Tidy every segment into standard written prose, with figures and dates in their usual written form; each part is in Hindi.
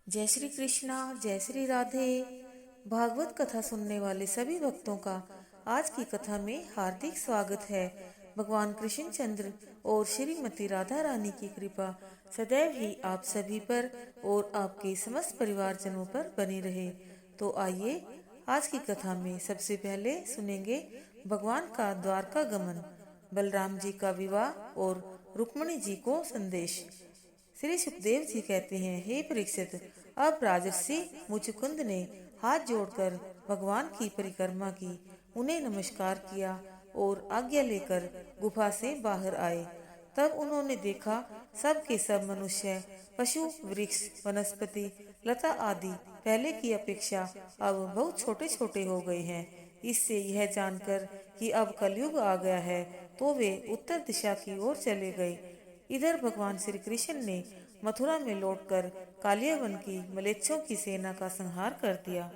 जय श्री कृष्णा, जय श्री राधे। भागवत कथा सुनने वाले सभी भक्तों का आज की कथा में हार्दिक स्वागत है। भगवान कृष्ण चंद्र और श्रीमती राधा रानी की कृपा सदैव ही आप सभी पर और आपके समस्त परिवारजनों पर बनी रहे। तो आइए आज की कथा में सबसे पहले सुनेंगे भगवान का द्वारका गमन, बलराम जी का विवाह और रुक्मणी जी को संदेश। श्री सुखदेव जी कहते हैं, हे परीक्षित, अब राजर्षि मुचुकुंद ने हाथ जोड़कर भगवान की परिक्रमा की, उन्हें नमस्कार किया और आज्ञा लेकर गुफा से बाहर आए। तब उन्होंने देखा सब के सब मनुष्य, पशु, वृक्ष, वनस्पति, लता आदि पहले की अपेक्षा अब बहुत छोटे छोटे हो गए हैं। इससे यह जानकर कि अब कलयुग आ गया है, तो वे उत्तर दिशा की ओर चले गए। इधर भगवान श्री कृष्ण ने मथुरा में लौटकर कालियावन की मलेच्छों की सेना का संहार कर दिया।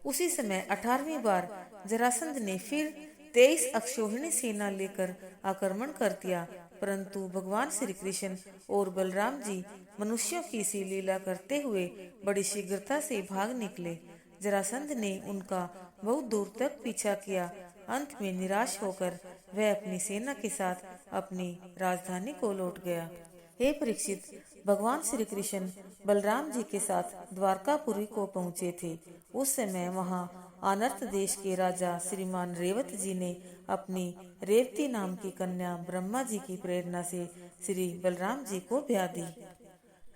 उसी समय 18वीं बार जरासंध ने फिर 23 अक्षौहिणी सेना लेकर आक्रमण कर दिया, परंतु भगवान श्री कृष्ण और बलराम जी मनुष्यों की सी लीला करते हुए बड़ी शीघ्रता से भाग निकले। जरासंध ने उनका बहुत दूर तक पीछा किया। अंत में निराश होकर वह अपनी सेना के साथ अपनी राजधानी को लौट गया। हे परीक्षित, भगवान श्री कृष्ण बलराम जी के साथ द्वारकापुरी को पहुँचे थे। उस समय वहाँ आनर्त देश के राजा श्रीमान रेवत जी ने अपनी रेवती नाम की कन्या ब्रह्मा जी की प्रेरणा से श्री बलराम जी को ब्याह दी।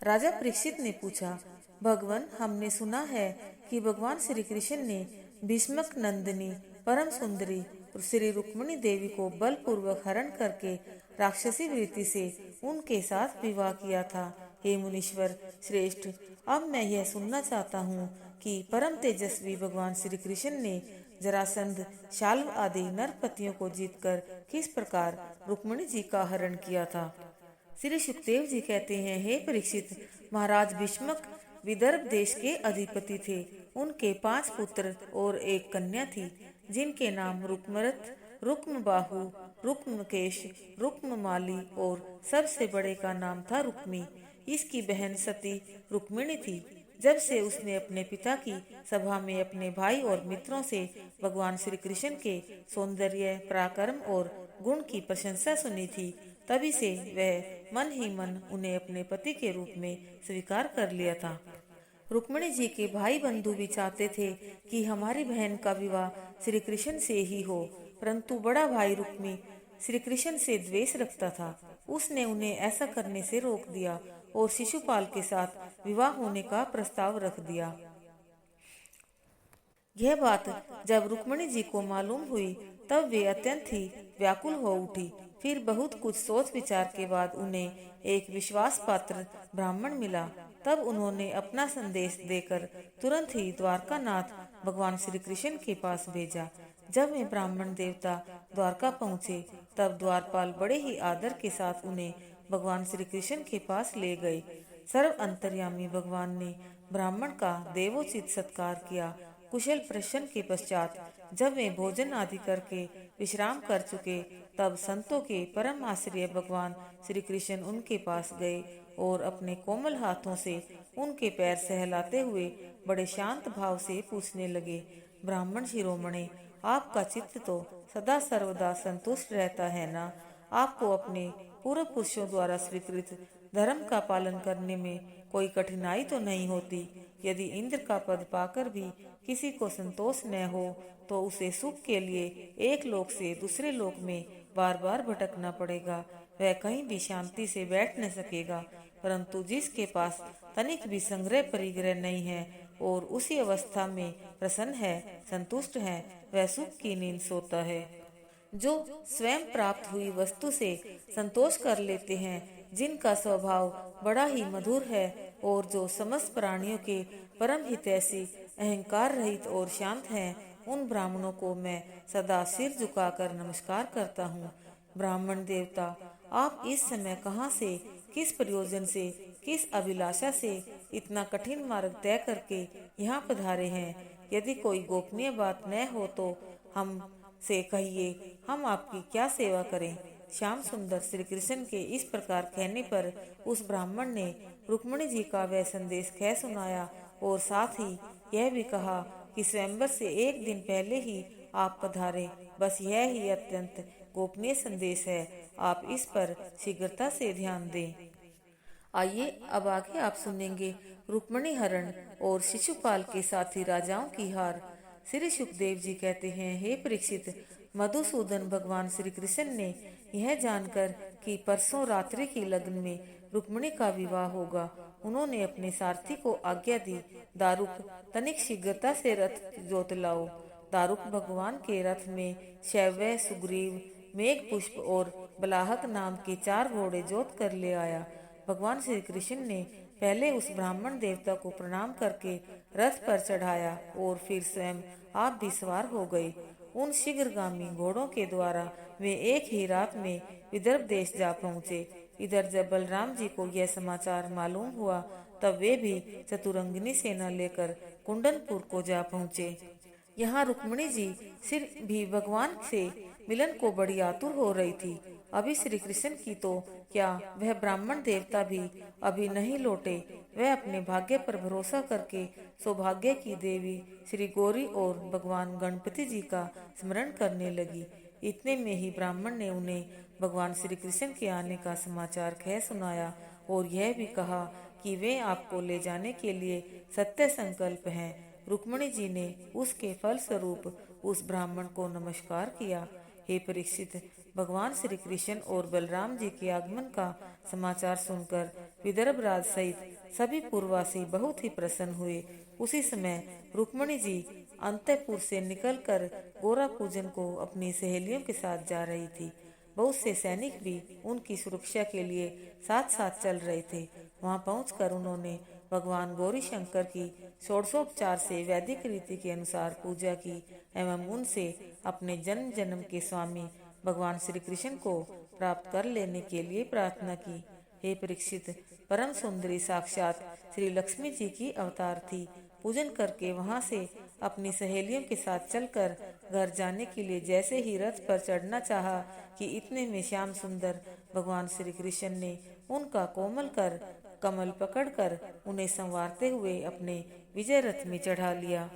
राजा परीक्षित ने पूछा, भगवान, हमने सुना है कि भगवान श्री कृष्ण ने भीष्मक नंदिनी परम सुंदरी श्री रुक्मणी देवी को बलपूर्वक हरण करके राक्षसी वृत्ति से उनके साथ विवाह किया था। हे मुनीश्वर श्रेष्ठ, अब मैं यह सुनना चाहता हूँ कि परम तेजस्वी भगवान श्री कृष्ण ने जरासंध, शाल्व आदि नरपतियों को जीतकर किस प्रकार रुक्मणी जी का हरण किया था। श्री सुखदेव जी कहते हैं, हे परीक्षित, महाराज भीष्मक विदर्भ देश के अधिपति थे। उनके 5 पुत्र और एक कन्या थी, जिनके नाम रुक्मरथ, रुक्मबाहु, रुक्मकेश, रुक्ममाली और सबसे बड़े का नाम था रुक्मी। इसकी बहन सती रुक्मिणी थी। जब से उसने अपने पिता की सभा में अपने भाई और मित्रों से भगवान श्री कृष्ण के सौंदर्य, पराक्रम और गुण की प्रशंसा सुनी थी, तभी से वह मन ही मन उन्हें अपने पति के रूप में स्वीकार कर लिया था। रुक्मिणी जी के भाई बंधु भी चाहते थे कि हमारी बहन का विवाह श्री कृष्ण से ही हो, परंतु बड़ा भाई रुक्मी श्री कृष्ण से द्वेष रखता था। उसने उन्हें ऐसा करने से रोक दिया और शिशुपाल के साथ विवाह होने का प्रस्ताव रख दिया। यह बात जब रुक्मिणी जी को मालूम हुई, तब वे अत्यंत ही व्याकुल हो उठी। फिर बहुत कुछ सोच विचार के बाद उन्हें एक विश्वास पात्र ब्राह्मण मिला। तब उन्होंने अपना संदेश देकर तुरंत ही द्वारकानाथ भगवान श्री कृष्ण के पास भेजा। जब वे ब्राह्मण देवता द्वारका पहुँचे, तब द्वारपाल बड़े ही आदर के साथ उन्हें भगवान श्री कृष्ण के पास ले गए। सर्व अंतर्यामी भगवान ने ब्राह्मण का देवोचित सत्कार किया। कुशल प्रश्न के पश्चात जब वे भोजन आदि करके विश्राम कर चुके, तब संतों के परम आश्रय भगवान श्री कृष्ण उनके पास गए और अपने कोमल हाथों से उनके पैर सहलाते हुए बड़े शांत भाव से पूछने लगे, ब्राह्मण शिरोमणि, आपका चित्त तो सदा सर्वदा संतुष्ट रहता है ना? आपको अपने पूर्व पुरुषों द्वारा स्वीकृत धर्म का पालन करने में कोई कठिनाई तो नहीं होती? यदि इंद्र का पद पाकर भी किसी को संतोष न हो, तो उसे सुख के लिए एक लोक से दूसरे लोक में बार बार भटकना पड़ेगा। वह कहीं भी शांति से बैठ न सकेगा। परंतु जिसके पास तनिक भी संग्रह परिग्रह नहीं है और उसी अवस्था में प्रसन्न है, संतुष्ट है, वह सुख की नींद सोता है। जो स्वयं प्राप्त हुई वस्तु से संतोष कर लेते हैं, जिनका स्वभाव बड़ा ही मधुर है और जो समस्त प्राणियों के परम हितैषी, अहंकार रहित और शांत हैं, उन ब्राह्मणों को मैं सदा सिर झुकाकर नमस्कार करता हूँ। ब्राह्मण देवता, आप इस समय कहाँ से, किस प्रयोजन से, किस अभिलाषा से इतना कठिन मार्ग तय करके यहाँ पधारे हैं? यदि कोई गोपनीय बात न हो तो हम से कहिए, हम आपकी क्या सेवा करें? श्याम सुंदर श्री कृष्ण के इस प्रकार कहने पर उस ब्राह्मण ने रुक्मिणी जी का वह संदेश कह सुनाया और साथ ही यह भी कहा कि स्वयंवर से एक दिन पहले ही आप पधारे। बस यह ही अत्यंत गोपनीय संदेश है, आप इस पर शीघ्रता से ध्यान दें। आइए अब आगे आप सुनेंगे रुक्मिणी हरण और शिशुपाल के साथी राजाओं की हार। श्री सुखदेव जी कहते हैं, हे परीक्षित, मधुसूदन भगवान श्री कृष्ण ने यह जानकर कि परसों रात्रि की लगन में रुक्मिणी का विवाह होगा, उन्होंने अपने सारथी को आज्ञा दी, दारुक तनिक शीघ्रता से रथ जोत लाओ। दारुक भगवान के रथ में शैव्य, सुग्रीव, मेघ पुष्प और बलाहक नाम के 4 घोड़े जोत कर ले आया। भगवान श्री कृष्ण ने पहले उस ब्राह्मण देवता को प्रणाम करके रथ पर चढ़ाया और फिर स्वयं आप भी सवार हो गए। उन शीघ्रगामी घोड़ों के द्वारा वे एक ही रात में विदर्भ देश जा पहुँचे। इधर जब बलराम जी को यह समाचार मालूम हुआ, तब वे भी चतुरंगिनी सेना लेकर कुंडनपुर को जा पहुँचे। यहाँ रुक्मिणी जी सिर भी भगवान से मिलन को बड़ी आतुर हो रही थी। अभी श्री कृष्ण की तो क्या, वह ब्राह्मण देवता भी अभी नहीं लौटे। वह अपने भाग्य पर भरोसा करके सौभाग्य की देवी श्री गौरी और भगवान गणपति जी का स्मरण करने लगी। इतने में ही ब्राह्मण ने उन्हें भगवान श्री कृष्ण के आने का समाचार कह सुनाया और यह भी कहा कि वे आपको ले जाने के लिए सत्य संकल्प हैं। रुक्मिणी जी ने उसके फल स्वरूप उस ब्राह्मण को नमस्कार किया। हे परीक्षित, भगवान श्री कृष्ण और बलराम जी के आगमन का समाचार सुनकर विदर्भ राज सहित सभी पुरवासी बहुत ही प्रसन्न हुए। उसी समय रुक्मिणी जी अंतःपुर से निकलकर गोरा पूजन को अपनी सहेलियों के साथ जा रही थी। बहुत से सैनिक भी उनकी सुरक्षा के लिए साथ साथ चल रहे थे। वहां पहुंचकर उन्होंने भगवान गौरी शंकर की षोडशोपचार से वैदिक रीति के अनुसार पूजा की एवं उनसे अपने जन्म जन्म के स्वामी भगवान श्री कृष्ण को प्राप्त कर लेने के लिए प्रार्थना की। हे परीक्षित, परम सुंदरी साक्षात श्री लक्ष्मी जी की अवतार थी। पूजन करके वहां से अपनी सहेलियों के साथ चलकर घर जाने के लिए जैसे ही रथ पर चढ़ना चाहा कि इतने में श्याम सुंदर भगवान श्री कृष्ण ने उनका कोमल कर कमल पकड़कर उन्हें संवारते हुए अपने विजय रथ में चढ़ा लिया।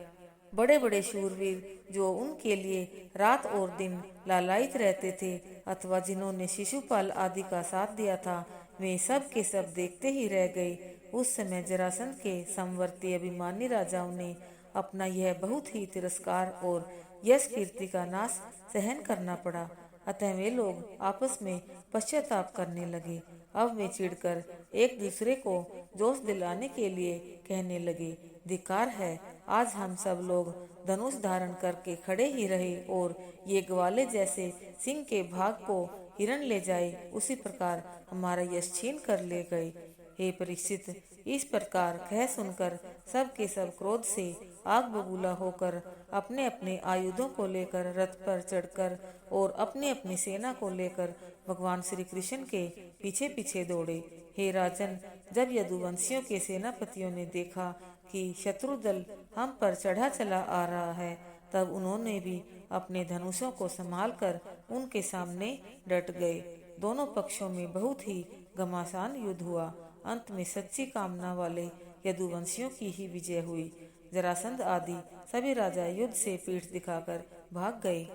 बड़े बड़े शूरवीर जो उनके लिए रात और दिन लालायित रहते थे अथवा जिन्होंने शिशुपाल आदि का साथ दिया था, वे सब के सब देखते ही रह गए। उस समय जरासंध के समवर्ती अभिमानी राजाओं ने अपना यह बहुत ही तिरस्कार और यश कीर्ति का नाश सहन करना पड़ा। अतः वे लोग आपस में पश्चाताप करने लगे। अब वे चिढ़कर एक दूसरे को जोश दिलाने के लिए कहने लगे, धिक्कार है, आज हम सब लोग धनुष धारण करके खड़े ही रहे और ये ग्वाले जैसे सिंह के भाग को हिरण ले जाए, उसी प्रकार हमारा यश छीन कर ले गए। हे परीक्षित, इस प्रकार कह सुनकर सब के सब क्रोध से आग बबूला होकर अपने अपने आयुधों को लेकर रथ पर चढ़कर और अपनी अपनी सेना को लेकर भगवान श्री कृष्ण के पीछे पीछे दौड़े। हे राजन, जब यदुवंशियों के सेनापतियों ने देखा कि शत्रु दल हम पर चढ़ा चला आ रहा है, तब उन्होंने भी अपने धनुषों को संभालकर उनके सामने डट गए। दोनों पक्षों में बहुत ही घमासान युद्ध हुआ। अंत में सच्ची कामना वाले यदुवंशियों की ही विजय हुई। जरासंध आदि सभी राजा युद्ध से पीठ दिखाकर भाग गए।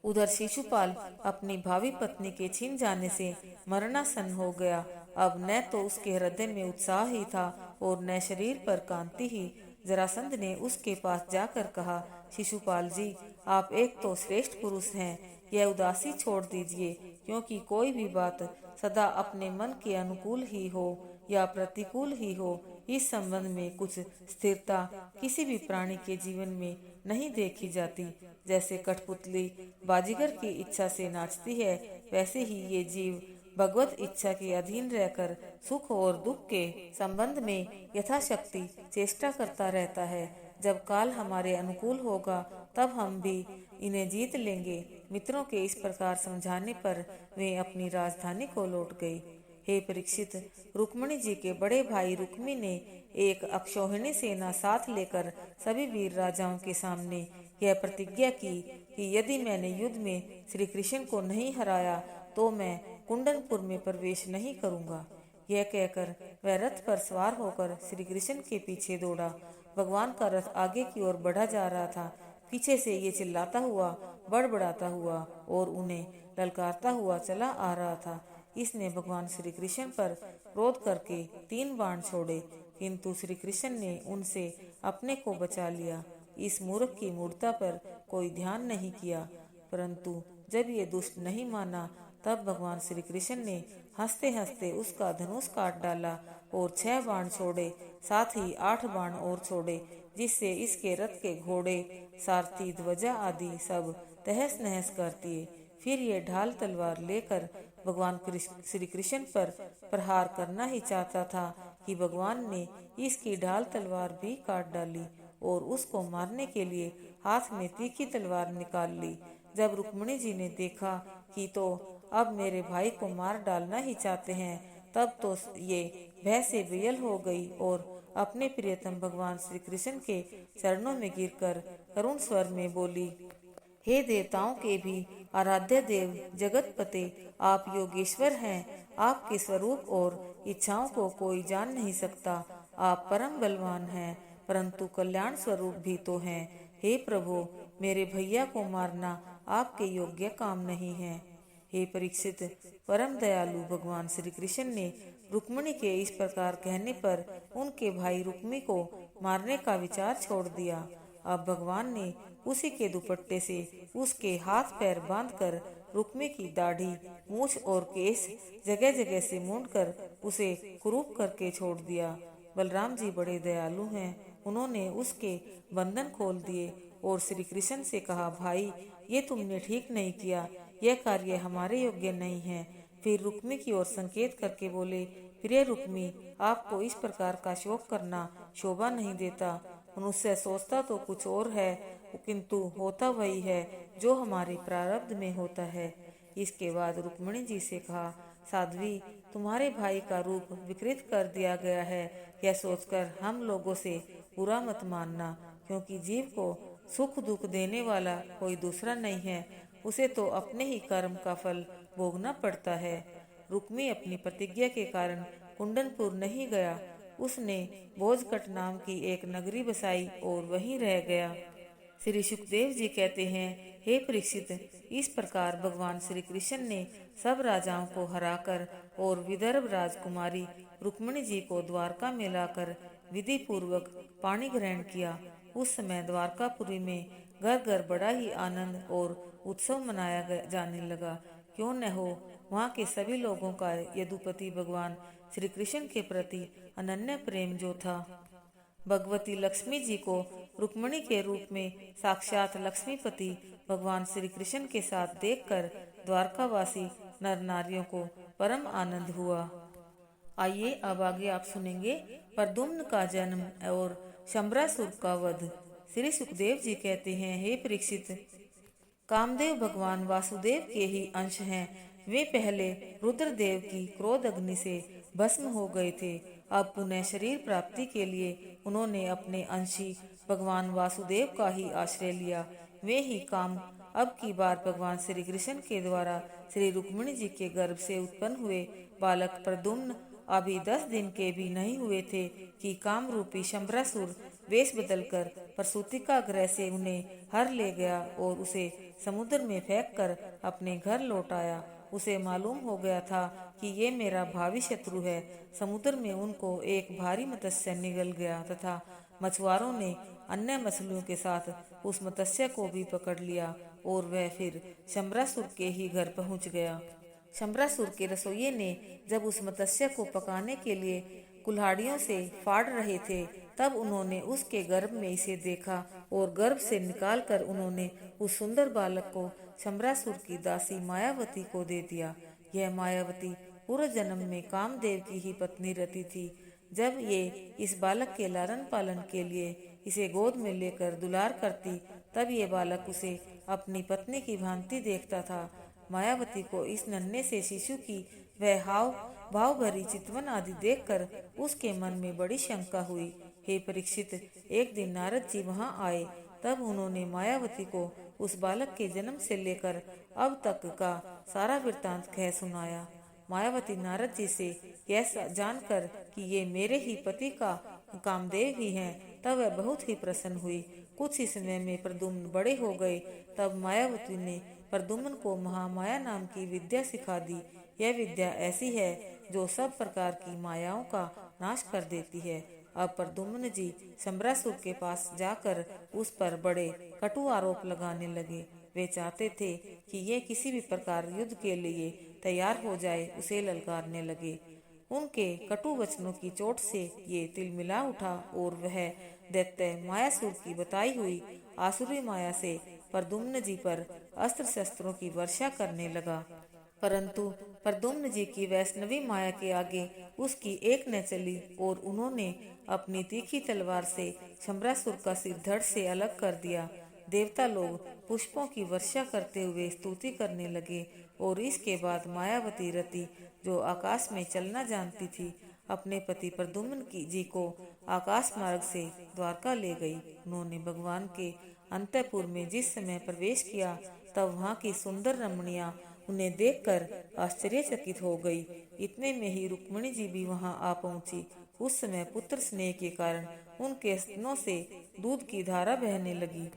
उधर शिशुपाल अपनी भावी पत्नी के छिन जाने से मरणासन हो गया। अब न तो उसके हृदय में उत्साह ही था और न शरीर पर कांति ही। जरासंध ने उसके पास जाकर कहा, शिशुपाल जी, आप एक तो श्रेष्ठ पुरुष हैं, यह उदासी छोड़ दीजिए, क्योंकि कोई भी बात सदा अपने मन के अनुकूल ही हो या प्रतिकूल ही हो, इस संबंध में कुछ स्थिरता किसी भी प्राणी के जीवन में नहीं देखी जाती। जैसे कठपुतली बाजीगर की इच्छा से नाचती है, वैसे ही ये जीव भगवत इच्छा के अधीन रहकर सुख और दुख के संबंध में यथाशक्ति चेष्टा करता रहता है। जब काल हमारे अनुकूल होगा तब हम भी इन्हें जीत लेंगे। मित्रों के इस प्रकार समझाने पर वे अपनी राजधानी को लौट गए। हे परीक्षित, रुक्मिणी जी के बड़े भाई रुक्मी ने एक अक्षौहिणी सेना साथ लेकर सभी वीर राजाओं के सामने यह प्रतिज्ञा की कि यदि मैंने युद्ध में श्री कृष्ण को नहीं हराया तो मैं कुंडनपुर में प्रवेश नहीं करूंगा। यह कहकर वह रथ पर सवार होकर श्री कृष्ण के पीछे दौड़ा। भगवान का रथ आगे की ओर बढ़ा जा रहा था। पीछे से ये चिल्लाता हुआ, बड़बड़ाता हुआ और उन्हें ललकारता हुआ चला आ रहा था। इसने भगवान श्री कृष्ण पर क्रोध करके 3 बाण छोड़े, किंतु श्री कृष्ण ने उनसे अपने को बचा लिया। इस मूर्ख की मूर्खता पर कोई ध्यान नहीं किया, परंतु जब ये दुष्ट नहीं माना, तब भगवान श्री कृष्ण ने हंसते हंसते उसका धनुष काट डाला और 6 बाण छोड़े, साथ ही 8 बाण और छोड़े, जिससे इसके रथ के घोड़े, सारथी, ध्वजा आदि सब तहस नहस कर दिए। फिर ये ढाल तलवार लेकर भगवान श्री कृष्ण पर प्रहार करना ही चाहता था कि भगवान ने इसकी ढाल तलवार भी काट डाली और उसको मारने के लिए हाथ में तीखी तलवार निकाल ली। जब रुक्मिणी जी ने देखा कि तो अब मेरे भाई को मार डालना ही चाहते हैं, तब तो ये भय से बेयल हो गई और अपने प्रियतम भगवान श्री कृष्ण के चरणों में गिरकर करुण स्वर में बोली, हे देवताओं के भी आराध्य देव जगतपते, आप योगेश्वर हैं। आपके स्वरूप और इच्छाओं को कोई जान नहीं सकता। आप परम बलवान हैं, परंतु कल्याण स्वरूप भी तो हैं। हे प्रभु, मेरे भैया को मारना आपके योग्य काम नहीं है। हे परीक्षित, परम दयालु भगवान श्री कृष्ण ने रुक्मिणी के इस प्रकार कहने पर उनके भाई रुक्मी को मारने का विचार छोड़ दिया। अब भगवान ने उसी के दुपट्टे से उसके हाथ पैर बांधकर रुक्मी की दाढ़ी, मूछ और केस जगह जगह से मूंदकर उसे कुरूप करके छोड़ दिया। बलराम जी बड़े दयालु हैं। उन्होंने उसके बंधन खोल दिए और श्री कृष्ण से कहा, भाई, ये तुमने ठीक नहीं किया, यह कार्य हमारे योग्य नहीं है। फिर रुक्मी की ओर संकेत करके बोले, प्रिय रुक्मी, आपको इस प्रकार का शोक करना शोभा नहीं देता। मनुष्य सोचता तो कुछ और है, किंतु होता वही है जो हमारे प्रारब्ध में होता है। इसके बाद रुक्मिणी जी से कहा, साध्वी, तुम्हारे भाई का रूप विकृत कर दिया गया है, यह सोचकर हम लोगों से बुरा मत मानना, क्योंकि जीव को सुख दुख देने वाला कोई दूसरा नहीं है। उसे तो अपने ही कर्म का फल भोगना पड़ता है। रुक्मी अपनी प्रतिज्ञा के कारण कुंडनपुर नहीं गया। उसने भोजकट नाम की एक नगरी बसाई और वहीं रह गया। श्री सुखदेव जी कहते हैं, हे परीक्षित, इस प्रकार भगवान श्री कृष्ण ने सब राजाओं को हराकर और विदर्भ राजकुमारी रुक्मिणी जी को द्वारका में लाकर विधि पूर्वक पाणी ग्रहण किया। उस समय द्वारकापुरी में घर घर बड़ा ही आनंद और उत्सव मनाया जाने लगा। क्यों न हो, वहाँ के सभी लोगों का यदुपति भगवान श्री कृष्ण के प्रति अनन्य प्रेम जो था। भगवती लक्ष्मी जी को रुक्मिणी के रूप में साक्षात लक्ष्मीपति भगवान श्री कृष्ण के साथ देखकर द्वारकावासी नर नारियों को परम आनंद हुआ। आइए अब आगे आप सुनेंगे प्रद्युम्न का जन्म और शंबरासुर का वध। श्री सुखदेव जी कहते हैं, हे परीक्षित, कामदेव भगवान वासुदेव के ही अंश हैं। वे पहले रुद्रदेव की क्रोध अग्नि से भस्म हो गए थे। अब पुनः शरीर प्राप्ति के लिए उन्होंने अपने अंशी भगवान वासुदेव का ही आश्रय लिया। वे ही काम अब की बार भगवान श्री कृष्ण के द्वारा श्री रुक्मिणी जी के गर्भ से उत्पन्न हुए बालक प्रद्युम्न अभी 10 दिन के भी नहीं हुए थे कि काम रूपी शंबरासुर वेश बदलकर प्रसूतिका ग्रह से उन्हें हर ले गया और उसे समुद्र में फेंककर अपने घर लौट आया। उसे मालूम हो गया था कि ये मेरा भावी शत्रु है। समुद्र में उनको एक भारी मत्स्य निगल गया तथा मछुआरों ने अन्य मछलियों के साथ उस मत्स्य को भी पकड़ लिया और वह फिर शंबरासुर के ही घर पहुंच गया। शंबरासुर के रसोइये ने जब उस मत्स्य को पकाने के लिए कुल्हाड़ियों से फाड़ रहे थे, तब उन्होंने उसके गर्भ में इसे देखा और गर्भ से निकालकर उन्होंने उस सुंदर बालक को शंबरासुर की दासी मायावती को दे दिया। यह मायावती पूर्व जन्म में कामदेव की ही पत्नी रहती थी। जब ये इस बालक के लालन पालन के लिए इसे गोद में लेकर दुलार करती, तब ये बालक उसे अपनी पत्नी की भांति देखता था। मायावती को इस नन्हे से शिशु की वह हाव भाव भरी चितवन आदि देखकर उसके मन में बड़ी शंका हुई। हे परीक्षित, एक दिन नारद जी वहां आए, तब उन्होंने मायावती को उस बालक के जन्म से लेकर अब तक का सारा वृत्तांत कह सुनाया। मायावती नारद जी से यह जानकर कि ये मेरे ही पति का कामदेव ही हैं, तब वह बहुत ही प्रसन्न हुई। कुछ ही समय में प्रद्युम्न बड़े हो गए। तब मायावती ने प्रद्युम्न को महामाया नाम की विद्या सिखा दी। यह विद्या ऐसी है जो सब प्रकार की मायाओं का नाश कर देती है। अब प्रद्युम्न जी शंबरासुर के पास जाकर उस पर बड़े कटु आरोप लगाने लगे। वे चाहते थे कि ये किसी भी प्रकार युद्ध के लिए तैयार हो जाए, उसे ललकारने लगे। उनके कटु वचनों की चोट से ये तिलमिला उठा और वह दैत्य मायासुर की बताई हुई आसुरी माया से प्रद्युम्न जी पर अस्त्र शस्त्रों की वर्षा करने लगा। परंतु प्रद्युम्न जी की वैष्णवी माया के आगे उसकी एक न चली और उन्होंने अपनी तीखी तलवार से शंबरासुर का सिर धड़ से अलग कर दिया। देवता लोग पुष्पों की वर्षा करते हुए स्तुति करने लगे और इसके बाद मायावती रति, जो आकाश में चलना जानती थी, अपने पति प्रद्युम्न जी को आकाश मार्ग से द्वारका ले गई। उन्होंने भगवान के अंतःपुर में जिस समय प्रवेश किया, तब वहाँ की सुंदर रमणियां उन्हें देखकर आश्चर्यचकित हो गई। इतने में ही रुक्मिणी जी भी वहां आ पहुंची। उस समय पुत्र स्नेह के कारण उनके स्तनों से दूध की धारा बहने लगी।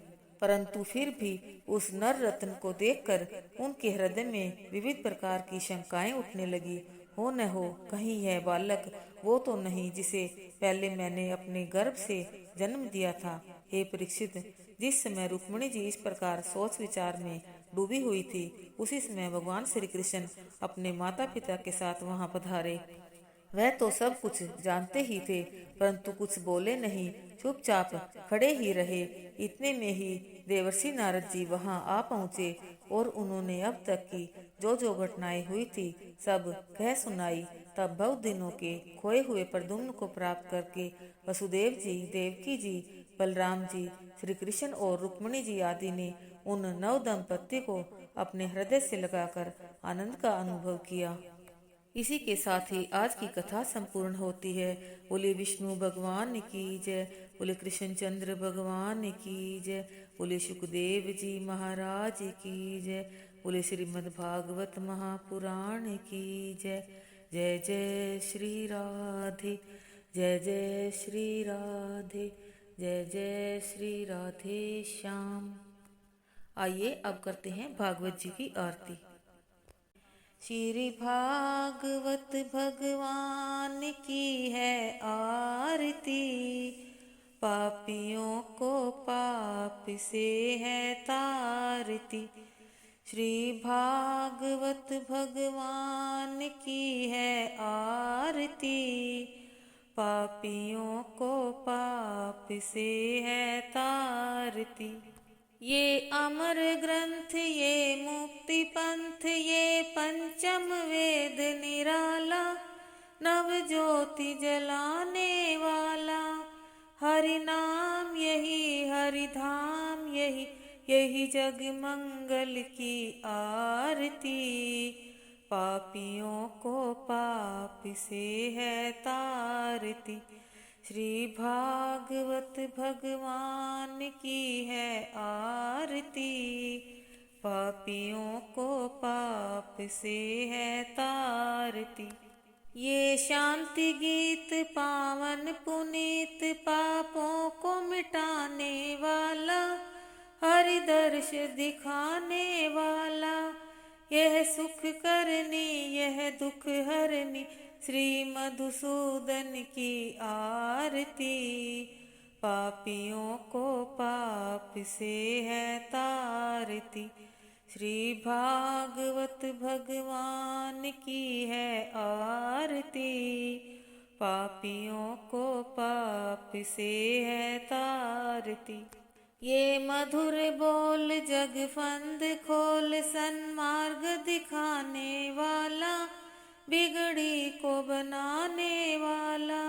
परंतु फिर भी उस नर रत्न को देखकर उनके हृदय में विविध प्रकार की शंकाएं उठने लगी। हो न हो कहीं यह बालक वो तो नहीं जिसे पहले मैंने अपने गर्भ से जन्म दिया था। हे परीक्षित, जिस समय रुक्मिणी जी इस प्रकार सोच विचार में डूबी हुई थी, उसी समय भगवान श्री कृष्ण अपने माता पिता के साथ वहां पधारे। वह तो सब कुछ जानते ही थे, परंतु कुछ बोले नहीं, चुपचाप खड़े ही रहे। इतने में ही देवर्षि नारद जी वहां आ पहुंचे और उन्होंने अब तक की जो जो घटनाएं हुई थी सब कह सुनाई। तब बहुत दिनों के खोए हुए प्रद्युम्न को प्राप्त करके वसुदेव जी, देवकी जी, बलराम जी, श्री कृष्ण और रुक्मिणी जी आदि ने उन नव दंपत्ति को अपने हृदय से लगाकर आनंद का अनुभव किया। इसी के साथ ही आज की कथा संपूर्ण होती है। बोले विष्णु भगवान की जय, बोले कृष्णचंद्र भगवान की जय, बोले सुखदेव जी महाराज की जय, बोले श्रीमद् भागवत महापुराण की जय। जय जय श्री राधे, जय जय श्री राधे, जय जय श्री राधे श्याम। आइए अब करते हैं भागवत जी की आरती। श्री भागवत भगवान की है आरती, पापियों को पाप से है तारती। श्री भागवत भगवान की है आरती, पापियों को पाप से है तारती। ये अमर ग्रंथ, ये मुक्ति पंथ, ये पंचम वेद निराला, नव ज्योति जलाने वाला। हरि नाम यही हरि धाम यही, यही जग मंगल की आरती। पापियों को पाप से है तारती। श्री भागवत भगवान की है आरती, पापियों को पाप से है तारती। ये शांति गीत पावन पुनीत, पापों को मिटाने वाला, हरि दर्श दिखाने वाला। यह सुख करनी यह दुख हरनी, श्री मधुसूदन की आरती। पापियों को पाप से है तारती। श्री भागवत भगवान की है आरती, पापियों को पाप से है तारती। ये मधुर बोल जग फंद खोल, सन्मार्ग दिखाने वाला, बिगड़ी को बनाने वाला।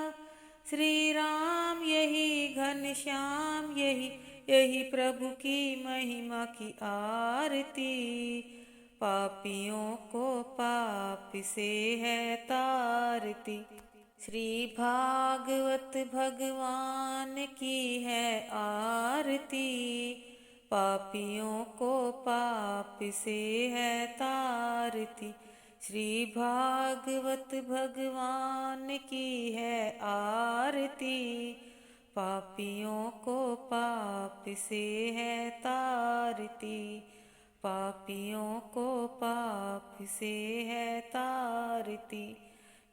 श्री राम यही घनश्याम यही, यही प्रभु की महिमा की आरती। पापियों को पाप से है तारती। श्री भागवत भगवान की है आरती, पापियों को पाप से है तारती। श्री भागवत भगवान की है आरती, पापियों को पाप से है तारती, पापियों को पाप से है तारती।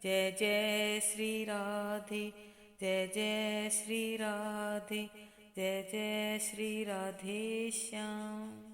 जय जय श्री राधे, जय जय श्री राधे, जय जय श्री राधे श्याम।